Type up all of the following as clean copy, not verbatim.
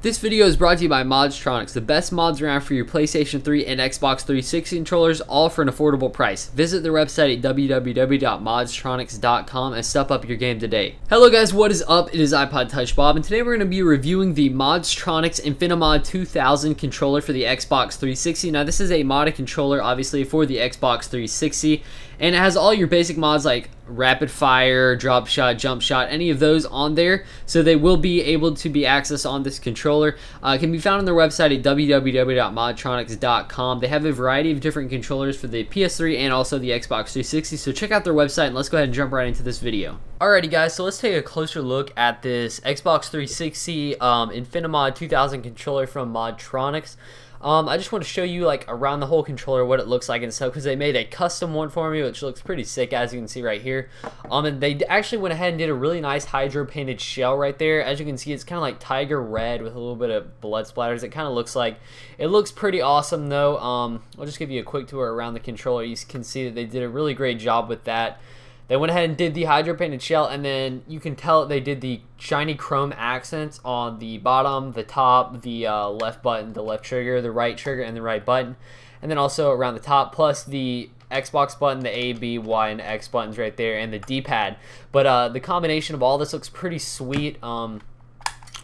This video is brought to you by ModZTroniX, the best mods around for your PlayStation 3 and Xbox 360 controllers, all for an affordable price. Visit their website at www.ModZTroniX.com and step up your game today. Hello guys, what is up? It is iPod Touch Bob, and today we're going to be reviewing the ModZTroniX Infinimod 2000 controller for the Xbox 360. Now this is a modded controller, obviously, for the Xbox 360, and it has all your basic mods like rapid fire, drop shot, jump shot, any of those on there, so they will be able to be accessed on this controller. It can be found on their website at www.modtronics.com. They have a variety of different controllers for the PS3 and also the Xbox 360, so check out their website and let's go ahead and jump right into this video. Alrighty guys, so let's take a closer look at this Xbox 360 Infinimod 2000 controller from ModZTroniX. I just want to show you like around the whole controller what it looks like and stuff, because they made a custom one for me which looks pretty sick, as you can see right here. And they actually went ahead and did a really nice hydro painted shell right there. As you can see, it's kind of like tiger red with a little bit of blood splatters. It kind of looks like, it looks pretty awesome though. I'll just give you a quick tour around the controller. You can see that they did a really great job with that. They went ahead and did the hydro painted shell, and then you can tell they did the shiny chrome accents on the bottom, the top, the left button, the left trigger, the right trigger, and the right button, and then also around the top, plus the Xbox button, the A, B, Y, and X buttons right there, and the D-pad. But the combination of all this looks pretty sweet.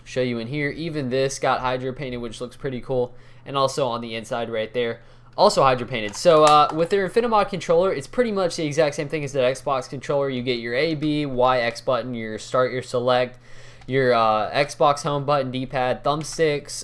Show you in here. Even this got hydro painted, which looks pretty cool, and also on the inside right there, also hydro painted. So with their Infinimod controller, it's pretty much the exact same thing as the Xbox controller. You get your A, B, Y, X button, your start, your select, your Xbox home button, D-pad, thumbsticks,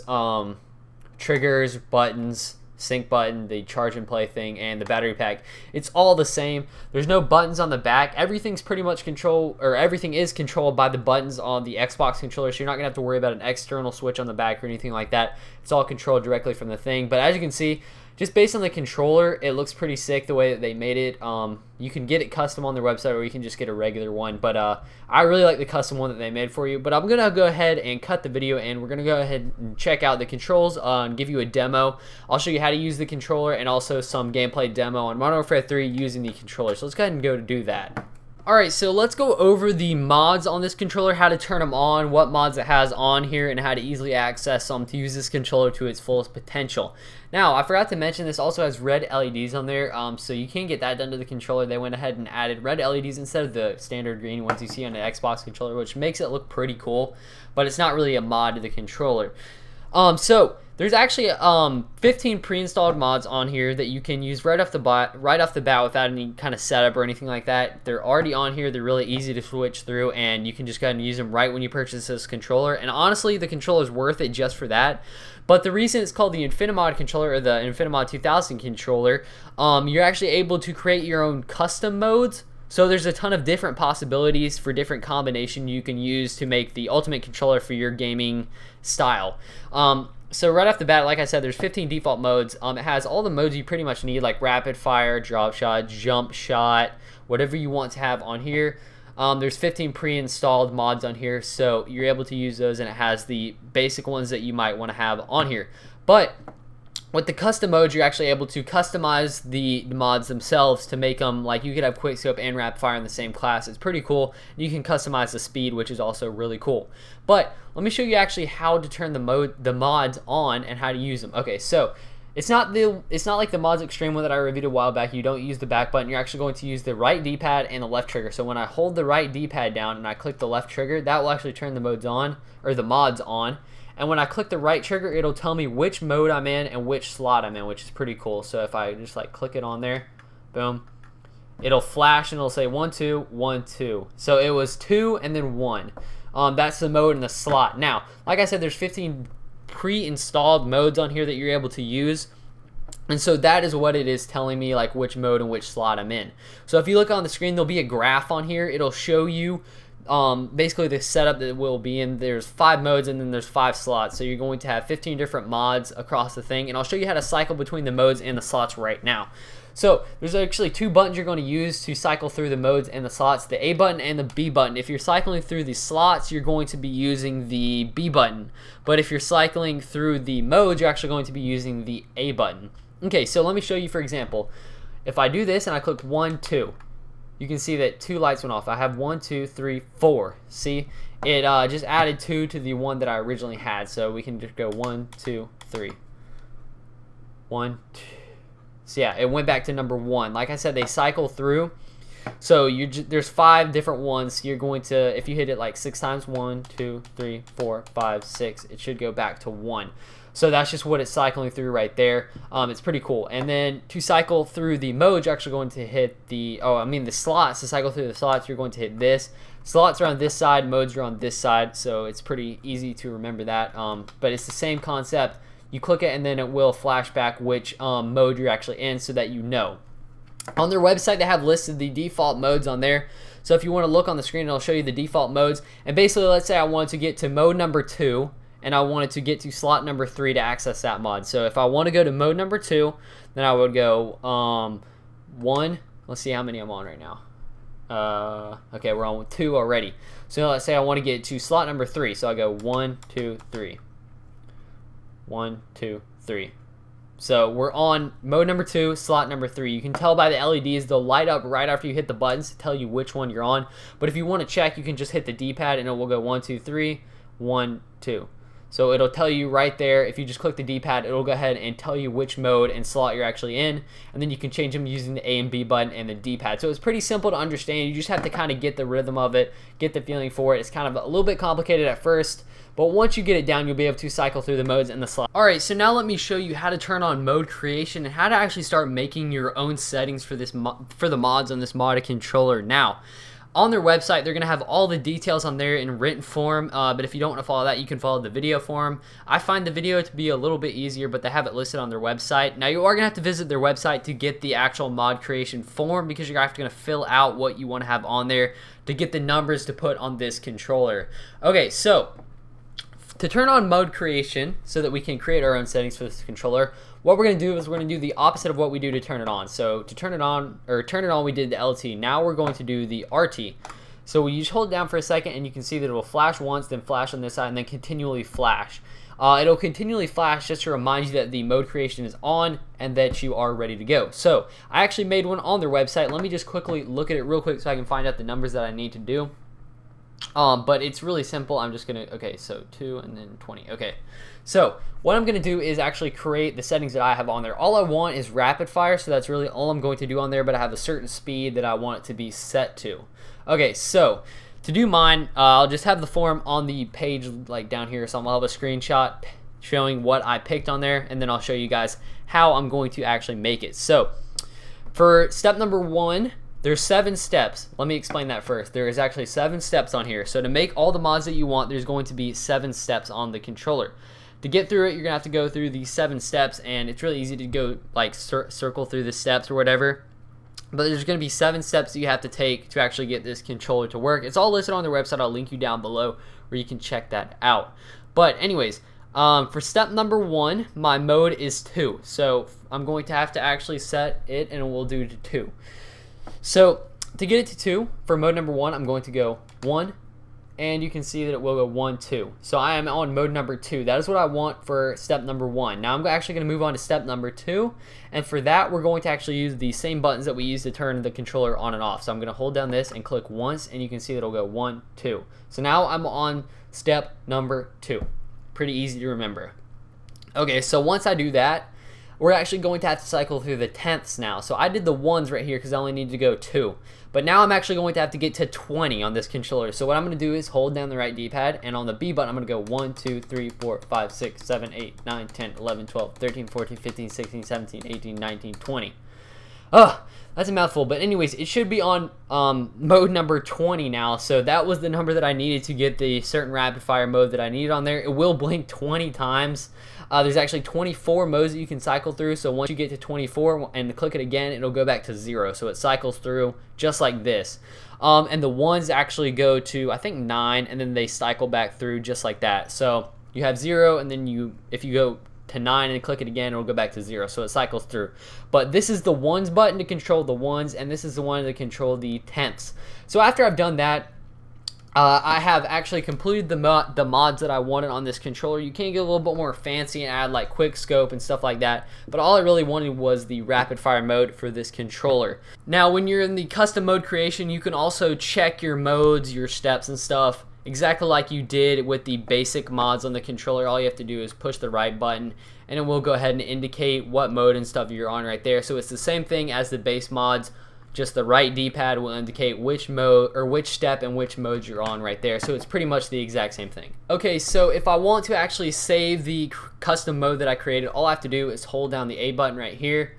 triggers, buttons, sync button, the charge and play thing, and the battery pack. It's all the same. There's no buttons on the back. Everything's pretty much everything is controlled by the buttons on the Xbox controller, so you're not gonna have to worry about an external switch on the back or anything like that. It's all controlled directly from the thing. But as you can see, just based on the controller, it looks pretty sick the way that they made it. You can get it custom on their website, or you can just get a regular one. But I really like the custom one that they made for you. But I'm going to go ahead and cut the video, and we're going to go ahead and check out the controls and give you a demo. I'll show you how to use the controller and also some gameplay demo on Modern Warfare 3 using the controller. So let's go ahead and go to do that. Alright, so let's go over the mods on this controller, how to turn them on, what mods it has on here, and how to easily access them to use this controller to its fullest potential. Now, I forgot to mention this also has red LEDs on there, so you can get that done to the controller. They went ahead and added red LEDs instead of the standard green ones you see on the Xbox controller, which makes it look pretty cool, but it's not really a mod to the controller. So there's actually 15 pre-installed mods on here that you can use right off the bat without any kind of setup or anything like that. They're already on here. They're really easy to switch through, and you can just go ahead and use them right when you purchase this controller. And honestly, the controller is worth it just for that. But the reason it's called the Infinimod controller, or the Infinimod 2000 controller, you're actually able to create your own custom modes. So there's a ton of different possibilities for different combination you can use to make the ultimate controller for your gaming style. So right off the bat, like I said, there's 15 default modes. It has all the modes you pretty much need, like rapid fire, drop shot, jump shot, whatever you want to have on here. There's 15 pre-installed mods on here, so you're able to use those, and it has the basic ones that you might want to have on here. But with the custom modes, you're actually able to customize the mods themselves to make them, like, you could have quickscope and rapid fire in the same class. It's pretty cool. You can customize the speed, which is also really cool. But let me show you actually how to turn the mods on and how to use them. Okay, so it's not like the Mods Extreme one that I reviewed a while back. You don't use the back button. You're actually going to use the right D-pad and the left trigger. So when I hold the right D-pad down and I click the left trigger, that will actually turn the mods on, or the mods on. And when I click the right trigger, it'll tell me which mode I'm in and which slot I'm in, which is pretty cool. So if I just like click it on there, boom, it'll flash and it'll say 1, 2, 1, 2. So it was 2 and then 1. That's the mode and the slot. Now, like I said, there's 15 pre-installed modes on here that you're able to use. And so that is what it is telling me, like which mode and which slot I'm in. So if you look on the screen, there'll be a graph on here. It'll show you basically the setup that will be in. There's 5 modes and then there's 5 slots, so you're going to have 15 different mods across the thing, and I'll show you how to cycle between the modes and the slots right now. So there's actually 2 buttons you're going to use to cycle through the modes and the slots, the A button and the B button. If you're cycling through the slots, you're going to be using the B button, but if you're cycling through the modes, you're actually going to be using the A button. Okay, so let me show you. For example, if I do this and I click 1, 2, you can see that 2 lights went off. I have 1, 2, 3, 4. See, it just added 2 to the one that I originally had. So we can just go 1, 2, 3. 1, 2. So yeah, it went back to number 1. Like I said, they cycle through. So there's 5 different ones. You're going to, if you hit it like 6 times, 1, 2, 3, 4, 5, 6, it should go back to 1. So that's just what it's cycling through right there. It's pretty cool. And then to cycle through the modes, you're actually going to hit the slots. To cycle through the slots, you're going to hit this. Slots are on this side, modes are on this side. So it's pretty easy to remember that. But it's the same concept. You click it and then it will flash back which mode you're actually in so that you know. On their website, they have listed the default modes on there. So if you want to look on the screen, it'll show you the default modes. And basically, let's say I wanted to get to mode number 2, and I wanted to get to slot number 3 to access that mod. So if I want to go to mode number 2, then I would go 1. Let's see how many I'm on right now. Okay, we're on 2 already. So let's say I want to get to slot number 3. So I go 1, 2, 3. 1, 2, 3. So we're on mode number 2, slot number 3. You can tell by the LEDs, they'll light up right after you hit the buttons to tell you which one you're on. But if you want to check, you can just hit the D-pad and it will go 1, 2, 3, 1, 2. So it'll tell you right there. If you just click the D-pad, it'll go ahead and tell you which mode and slot you're actually in. And then you can change them using the A and B button and the D-pad. So it's pretty simple to understand. You just have to kind of get the rhythm of it, get the feeling for it. It's kind of a little bit complicated at first, but once you get it down, you'll be able to cycle through the modes and the slots. Alright, so now let me show you how to turn on mode creation and how to actually start making your own settings for this for the mods on this modded controller. Now, on their website, they're going to have all the details on there in written form, but if you don't want to follow that, you can follow the video form. I find the video to be a little bit easier, but they have it listed on their website. Now, you are going to have to visit their website to get the actual mod creation form because you're going to fill out what you want to have on there to get the numbers to put on this controller. Okay, so to turn on mode creation so that we can create our own settings for this controller, what we're going to do is we're going to do the opposite of what we do to turn it on. So to turn it on, we did the LT. Now we're going to do the RT. So you just hold it down for a second and you can see that it will flash once, then flash on this side, and then continually flash. It'll continually flash just to remind you that the mode creation is on and that you are ready to go. So I actually made one on their website. Let me just quickly look at it real quick so I can find out the numbers that I need to do. But it's really simple. I'm just gonna, okay, so 2 and then 20. Okay, so what I'm gonna do is actually create the settings that I have on there. All I want is rapid fire, so that's really all I'm going to do on there, but I have a certain speed that I want it to be set to. Okay, so to do mine, I'll just have the form on the page like down here or something. I'll have a screenshot showing what I picked on there, and then I'll show you guys how I'm going to actually make it. So for step number 1, there's 7 steps. Let me explain that first. There is actually 7 steps on here. So to make all the mods that you want, there's going to be 7 steps on the controller. To get through it, you're gonna have to go through these 7 steps, and it's really easy to go like circle through the steps or whatever. But there's gonna be 7 steps that you have to take to actually get this controller to work. It's all listed on their website. I'll link you down below where you can check that out. But anyways, for step number 1, my mode is 2. So I'm going to have to actually set it, and we'll do to 2. So to get it to 2, for mode number 1, I'm going to go 1, and you can see that it will go 1, 2. So I am on mode number 2. That is what I want for step number 1. Now I'm actually going to move on to step number 2, and for that we're going to actually use the same buttons that we use to turn the controller on and off. So I'm going to hold down this and click once, and you can see that it'll go 1, 2. So now I'm on step number 2. Pretty easy to remember. Okay, so once I do that, we're actually going to have to cycle through the tenths now. So I did the 1s right here because I only need to go 2. But now I'm actually going to have to get to 20 on this controller. So what I'm going to do is hold down the right D-pad, and on the B button I'm going to go 1, 2, 3, 4, 5, 6, 7, 8, 9, 10, 11, 12, 13, 14, 15, 16, 17, 18, 19, 20. Ugh, that's a mouthful. But anyways, it should be on mode number 20 now. So that was the number that I needed to get the certain rapid fire mode that I needed on there. It will blink 20 times. There's actually 24 modes that you can cycle through. So once you get to 24 and click it again, it'll go back to 0. So it cycles through just like this. And the 1s actually go to, I think, 9, and then they cycle back through just like that. So you have 0, and then if you go to 9 and click it again, it'll go back to 0. So it cycles through. But this is the 1s button to control the 1s, and this is the one to control the tenths. So after I've done that, I have actually completed the mods that I wanted on this controller. You can get a little bit more fancy and add like quick scope and stuff like that, but all I really wanted was the rapid fire mode for this controller. Now when you're in the custom mode creation, you can also check your modes, your steps and stuff exactly like you did with the basic mods on the controller. All you have to do is push the right button, and it will go ahead and indicate what mode and stuff you're on right there. So it's the same thing as the base mods, just the right D-pad will indicate which mode or which step and which modes you're on right there. So it's pretty much the exact same thing. Okay, so if I want to actually save the custom mode that I created, all I have to do is hold down the A button right here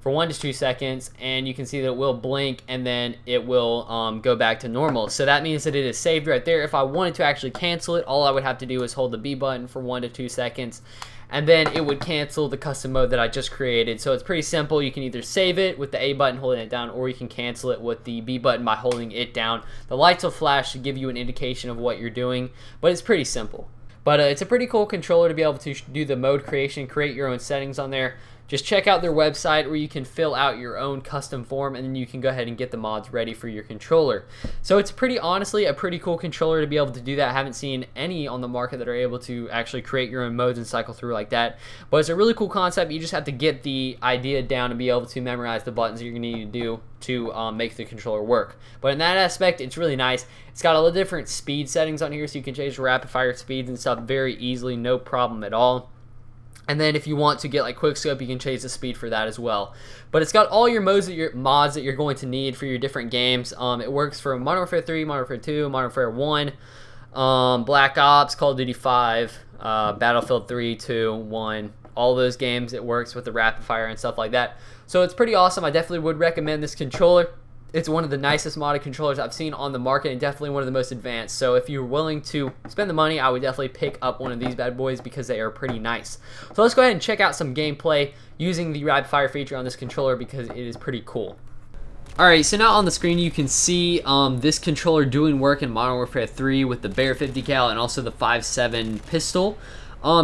for 1 to 2 seconds, and you can see that it will blink and then it will go back to normal. So that means that it is saved right there. If I wanted to actually cancel it, all I would have to do is hold the B button for 1 to 2 seconds, and then it would cancel the custom mode that I just created. So it's pretty simple. You can either save it with the A button holding it down, or you can cancel it with the B button by holding it down. The lights will flash to give you an indication of what you're doing, but it's pretty simple. But it's a pretty cool controller to be able to do the mode creation, create your own settings on there. Just check out their website where you can fill out your own custom form, and then you can go ahead and get the mods ready for your controller. So it's honestly a pretty cool controller to be able to do that. I haven't seen any on the market that are able to actually create your own modes and cycle through like that. But it's a really cool concept. You just have to get the idea down and be able to memorize the buttons that you're going to need to do to make the controller work. But in that aspect, it's really nice. It's got all the different speed settings on here, so you can change the rapid fire speeds and stuff very easily, no problem at all. And then if you want to get like quick scope, you can change the speed for that as well. But it's got all your mods that you're going to need for your different games. It works for Modern Warfare 3, Modern Warfare 2, Modern Warfare 1, Black Ops, Call of Duty 5, Battlefield 3, 2, 1. All those games, it works with the rapid fire and stuff like that. So it's pretty awesome. I definitely would recommend this controller. It's one of the nicest modded controllers I've seen on the market, and definitely one of the most advanced. So if you're willing to spend the money, I would definitely pick up one of these bad boys because they are pretty nice. So let's go ahead and check out some gameplay using the rapid fire feature on this controller because it is pretty cool. Alright, so now on the screen you can see this controller doing work in Modern Warfare 3 with the Bear 50 cal and also the 5.7 pistol.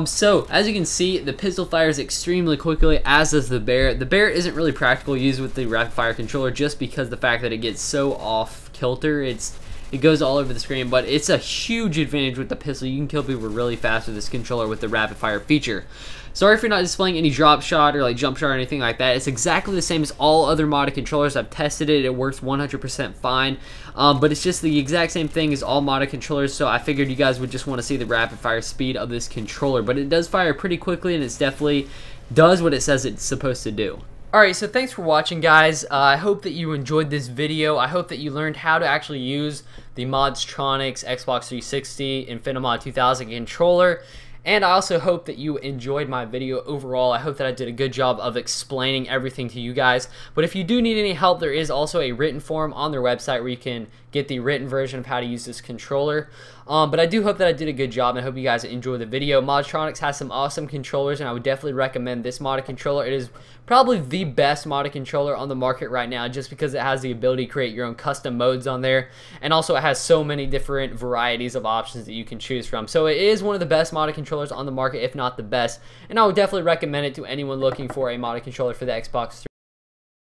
So as you can see, the pistol fires extremely quickly, as does the Bear. The Bear isn't really practical used with the rapid fire controller just because the fact that it gets so off kilter. It goes all over the screen, but it's a huge advantage with the pistol. You can kill people really fast with this controller with the rapid fire feature. Sorry for not displaying any drop shot or like jump shot or anything like that. It's exactly the same as all other modded controllers. I've tested it. It works 100% fine. But it's just the exact same thing as all modded controllers, so I figured you guys would just want to see the rapid fire speed of this controller. But it does fire pretty quickly, and it definitely does what it says it's supposed to do. Alright, so thanks for watching, guys. I hope that you enjoyed this video. I hope that you learned how to actually use the ModZTroniX Xbox 360 Infinimod 2000 controller. And I also hope that you enjoyed my video overall. I hope that I did a good job of explaining everything to you guys. But if you do need any help, there is also a written form on their website where you can get the written version of how to use this controller. But I do hope that I did a good job, and I hope you guys enjoyed the video. ModZTroniX has some awesome controllers, and I would definitely recommend this modded controller. It is probably the best modded controller on the market right now, just because it has the ability to create your own custom modes on there, and also it has so many different varieties of options that you can choose from. So it is one of the best modded controllers on the market, if not the best, and I would definitely recommend it to anyone looking for a modded controller for the Xbox